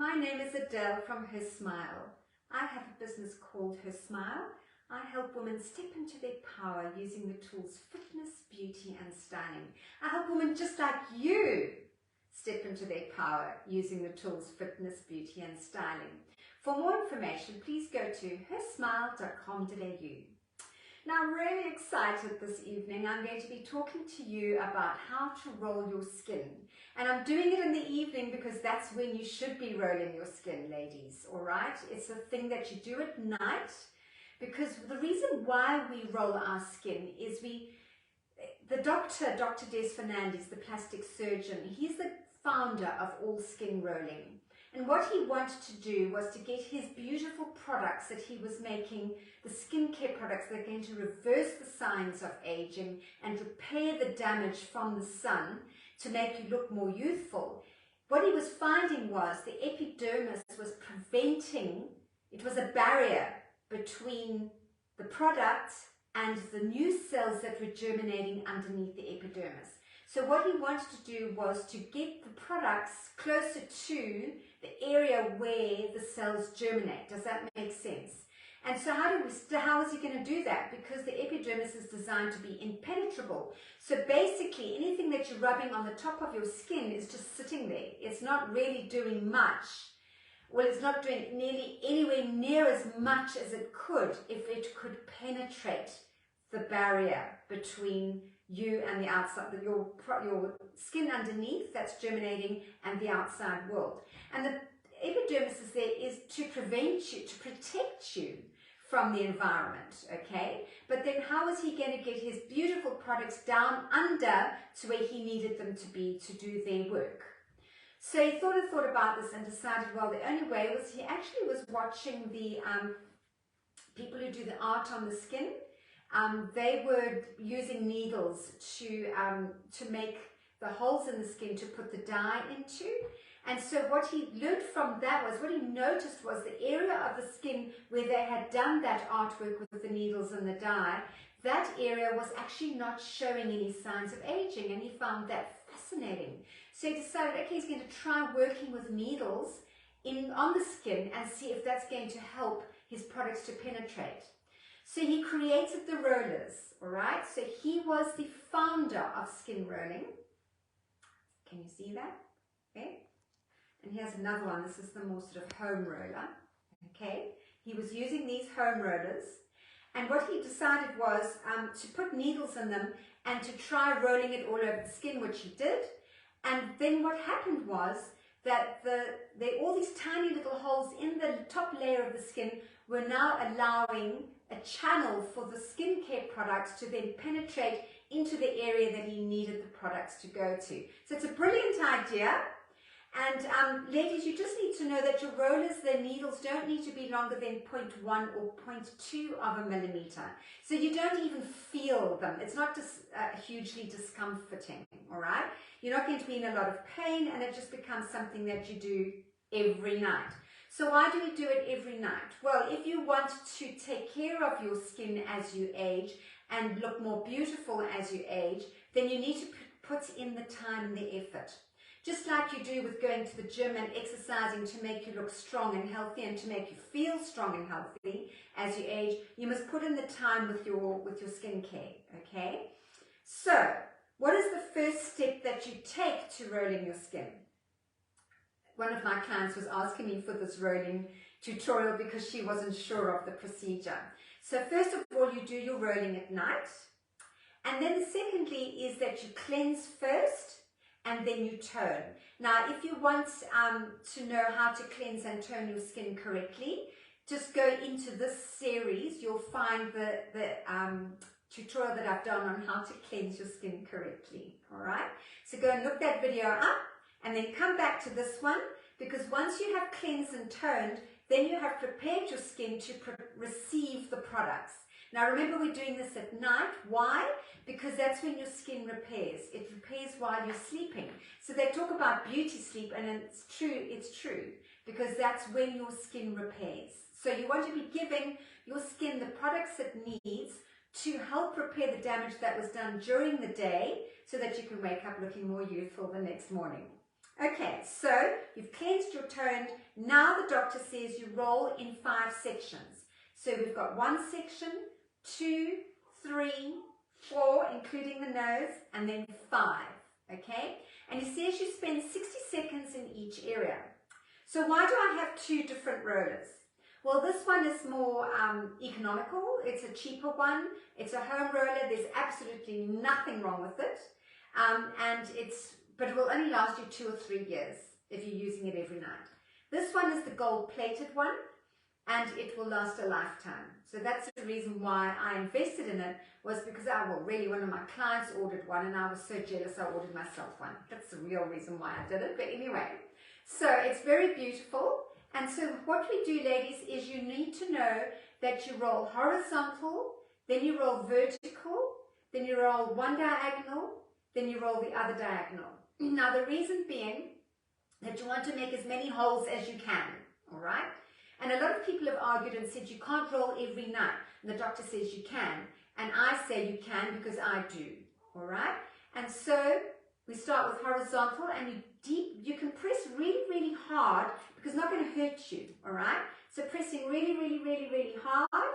My name is Adele from Her Smile. I have a business called Her Smile. I help women step into their power using the tools fitness, beauty and styling. I help women just like you step into their power using the tools fitness, beauty and styling. For more information, please go to hersmile.com.au. Now, I'm really excited this evening. I'm going to be talking to you about how to roll your skin. And I'm doing it in the evening because that's when you should be rolling your skin, ladies, all right? It's a thing that you do at night, because the reason why we roll our skin is Dr. Des Fernandez, the plastic surgeon, he's the founder of All Skin Rolling. And what he wanted to do was to get his beautiful products that he was making, the skincare products that are going to reverse the signs of aging and repair the damage from the sun to make you look more youthful. What he was finding was the epidermis was preventing, it was a barrier between the product and the new cells that were germinating underneath the epidermis. So what he wanted to do was to get the products closer to the area where the cells germinate. Does that make sense? And so how is he going to do that? Because the epidermis is designed to be impenetrable. So basically anything that you're rubbing on the top of your skin is just sitting there. It's not really doing much. Well, it's not doing anywhere near as much as it could if it could penetrate the barrier between you and the outside, your skin underneath that's germinating and the outside world. And the epidermis is there is to prevent you, to protect you from the environment, okay? But then how is he going to get his beautiful products down under to where he needed them to be to do their work? So he thought about this and decided, well, the only way was he actually was watching the people who do the art on the skin. They were using needles to make the holes in the skin to put the dye into. And so what he learned from that was, what he noticed was the area of the skin where they had done that artwork with the needles and the dye, that area was actually not showing any signs of aging, and he found that fascinating. So he decided, okay, he's going to try working with needles on the skin and see if that's going to help his products to penetrate. So he created the rollers, all right? So he was the founder of skin rolling. Can you see that? Okay. And here's another one. This is the more sort of home roller. Okay. He was using these home rollers. And what he decided was to put needles in them and to try rolling it all over the skin, which he did. And then what happened was that all these tiny little holes in the top layer of the skin were now allowing a channel for the skincare products to then penetrate into the area that he needed the products to go to. So it's a brilliant idea. And ladies, you just need to know that your rollers, their needles don't need to be longer than 0.1 or 0.2 of a millimeter. So you don't even feel them. It's not just hugely discomforting, all right? You're not going to be in a lot of pain, and it just becomes something that you do every night. So why do we do it every night? Well, if you want to take care of your skin as you age and look more beautiful as you age, then you need to put in the time and the effort. Just like you do with going to the gym and exercising to make you look strong and healthy and to make you feel strong and healthy as you age, you must put in the time with your skincare, okay? So, what is the first step that you take to rolling your skin? One of my clients was asking me for this rolling tutorial because she wasn't sure of the procedure. So first of all, you do your rolling at night. And then secondly is that you cleanse first and then you tone. Now, if you want to know how to cleanse and tone your skin correctly, just go into this series. You'll find the tutorial that I've done on how to cleanse your skin correctly. All right? So go and look that video up. And then come back to this one, because once you have cleansed and toned, then you have prepared your skin to receive the products. Now remember, we're doing this at night. Why? Because that's when your skin repairs. It repairs while you're sleeping. So they talk about beauty sleep, and it's true, because that's when your skin repairs. So you want to be giving your skin the products it needs to help repair the damage that was done during the day so that you can wake up looking more youthful the next morning. Okay, so you've cleansed your toned. Now the doctor says you roll in 5 sections. So we've got 1 section, 2, 3, 4, including the nose, and then 5. Okay, and he says you spend 60 seconds in each area. So why do I have 2 different rollers? Well, this one is more economical. It's a cheaper one. It's a home roller. There's absolutely nothing wrong with it. But it will only last you 2 or 3 years if you're using it every night. This one is the gold-plated one, and it will last a lifetime. So that's the reason why I invested in it, was because really one of my clients ordered one, and I was so jealous I ordered myself one. That's the real reason why I did it. But anyway, so it's very beautiful. And so what we do, ladies, is you need to know that you roll horizontal, then you roll vertical, then you roll one diagonal, then you roll the other diagonal. Now the reason being that you want to make as many holes as you can, all right? And a lot of people have argued and said you can't roll every night. And the doctor says you can. And I say you can because I do, all right? And so we start with horizontal, and you can press really, really hard because it's not going to hurt you, all right? So pressing really, really, really, really hard,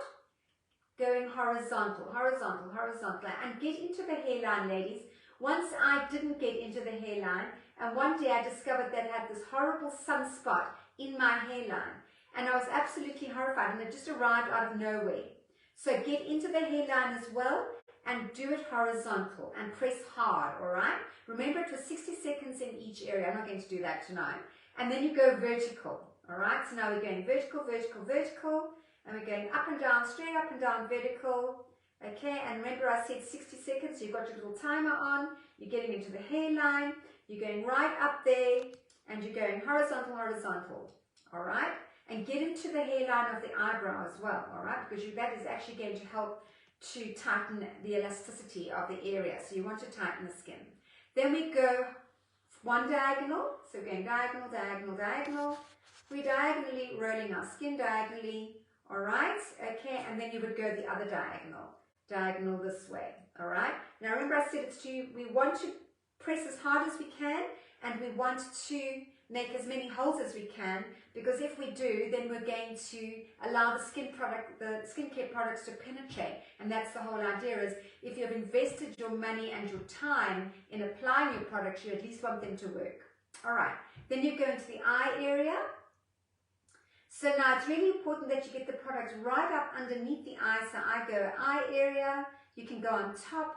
going horizontal, horizontal, horizontal, and get into the hairline, ladies. Once I didn't get into the hairline, and one day I discovered that I had this horrible sunspot in my hairline, and I was absolutely horrified, and it just arrived out of nowhere. So get into the hairline as well, and do it horizontal, and press hard, all right? Remember, it was 60 seconds in each area. I'm not going to do that tonight. And then you go vertical, all right? So now we're going vertical, vertical, vertical, and we're going up and down, straight up and down, vertical. Okay, and remember I said 60 seconds, so you've got your little timer on, you're getting into the hairline, you're going right up there, and you're going horizontal, horizontal, all right? And get into the hairline of the eyebrow as well, all right? Because that is actually going to help to tighten the elasticity of the area, so you want to tighten the skin. Then we go one diagonal, so we're going diagonal, diagonal, diagonal. We're diagonally rolling our skin diagonally, all right? Okay, and then you would go the other diagonal. Diagonal this way, all right? Now remember I said it's we want to press as hard as we can, and we want to make as many holes as we can, because if we do, then we're going to allow the skincare products to penetrate. And that's the whole idea, is if you've invested your money and your time in applying your products, you at least want them to work. All right, then you go into the eye area. So now it's really important that you get the product right up underneath the eye. So I go eye area, you can go on top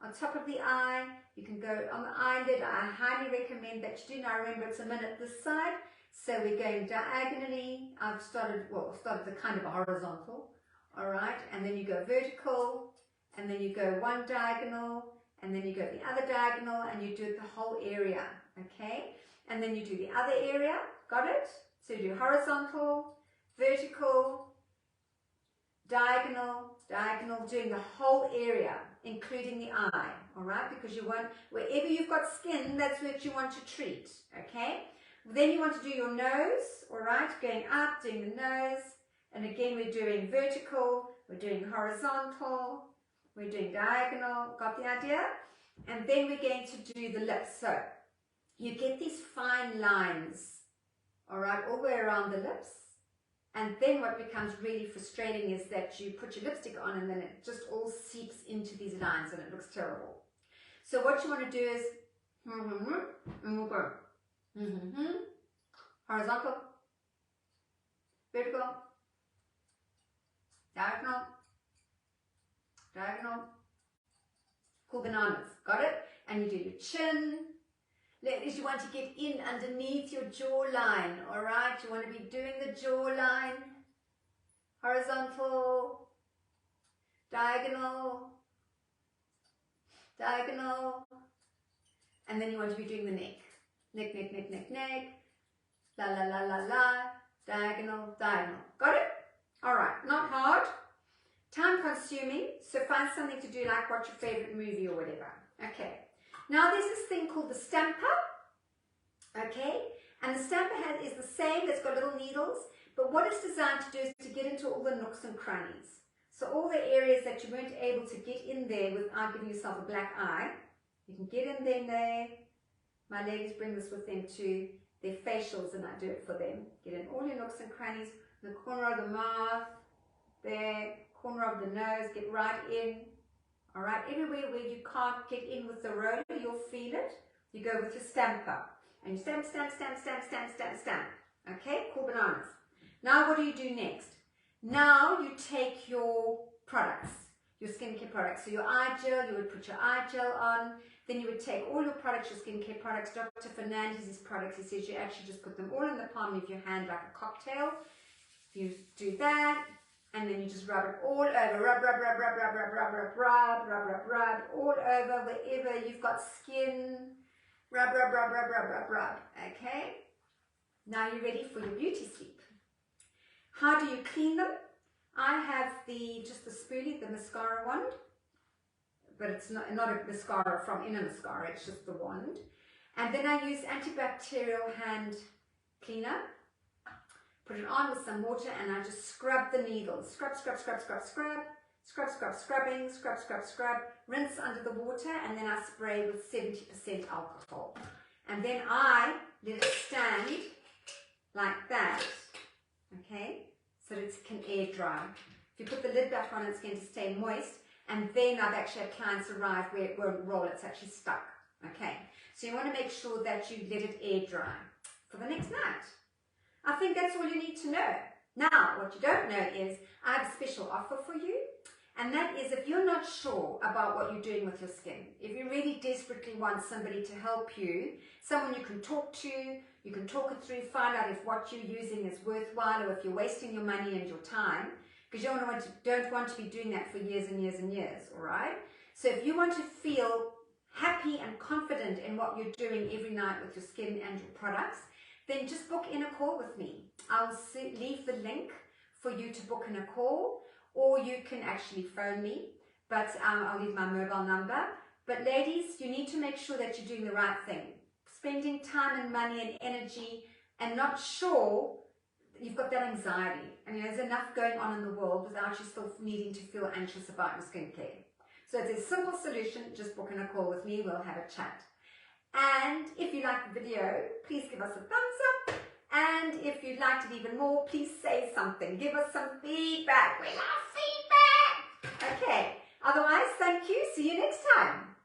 of the eye, you can go on the eyelid. I highly recommend that you do. Now remember, it's a minute this side, so we're going diagonally. I've started the kind of horizontal, all right, and then you go vertical, and then you go one diagonal, and then you go the other diagonal, and you do it the whole area, okay? And then you do the other area, got it? So you do horizontal, vertical, diagonal, diagonal, doing the whole area, including the eye, all right? Because you want, wherever you've got skin, that's what you want to treat, okay? Then you want to do your nose, all right? Going up, doing the nose, and again we're doing vertical, we're doing horizontal, we're doing diagonal, got the idea? And then we're going to do the lips. So you get these fine lines, all right, all the way around the lips. And then what becomes really frustrating is that you put your lipstick on and then it just all seeps into these lines and it looks terrible. So what you want to do is horizontal, vertical, diagonal, diagonal, cool bananas, got it? And you do your chin. Ladies, you want to get in underneath your jawline, all right? You want to be doing the jawline, horizontal, diagonal, diagonal, and then you want to be doing the neck. Neck, neck, neck, neck, neck, la, la, la, la, la, diagonal, diagonal. Got it? All right, not hard, time consuming, so find something to do, like watch your favorite movie or whatever. Okay. Now there's this thing called the stamper, okay, and the stamper is the same, it's got little needles, but what it's designed to do is to get into all the nooks and crannies. So all the areas that you weren't able to get in there without giving yourself a black eye, you can get in there, My ladies bring this with them to their facials and I do it for them. Get in all your nooks and crannies, the corner of the mouth, there, corner of the nose, get right in. All right, everywhere where you can't get in with the roller, you'll feel it. You go with your stamper. And you stamp, stamp, stamp, stamp, stamp, stamp, stamp. Okay, cool bananas. Now what do you do next? Now you take your products, your skincare products. So your eye gel, you would put your eye gel on. Then you would take all your products, your skincare products. Dr. Fernandez's products, he says you actually just put them all in the palm of your hand like a cocktail. You do that. And then you just rub it all over. Rub, rub, rub, rub, rub, rub, rub, rub, rub, rub, rub, rub, all over wherever you've got skin. Rub, rub, rub, rub, rub, rub, rub. Okay? Now you're ready for your beauty sleep. How do you clean them? I have just the spoolie, the mascara wand. But it's not a mascara from in a mascara, it's just the wand. And then I use antibacterial hand cleaner. Put it on with some water and I just scrub the needles. Scrub, scrub, scrub, scrub, scrub. Scrub, scrub, scrubbing, scrub, scrub, scrub. Rinse under the water and then I spray with 70% alcohol. And then I let it stand like that, okay, so that it can air dry. If you put the lid back on, it's going to stay moist. And then I've actually had clients arrive where it won't roll, it's actually stuck, okay. So you want to make sure that you let it air dry for the next night. I think that's all you need to know. Now, what you don't know is I have a special offer for you. And that is if you're not sure about what you're doing with your skin, if you really desperately want somebody to help you, someone you can talk to, you can talk it through, find out if what you're using is worthwhile or if you're wasting your money and your time, because you don't want to be doing that for years and years and years, all right? So if you want to feel happy and confident in what you're doing every night with your skin and your products, then just book in a call with me. I'll leave the link for you to book in a call, or you can actually phone me, but I'll leave my mobile number. But ladies, you need to make sure that you're doing the right thing. Spending time and money and energy and not sure you've got that anxiety. I mean, there's enough going on in the world without you still needing to feel anxious about your skincare. So it's a simple solution, just book in a call with me, we'll have a chat. And if you like the video, please give us a thumbs up. And if you'd like it even more, please say something. Give us some feedback. We love feedback. Okay. Otherwise, thank you. See you next time.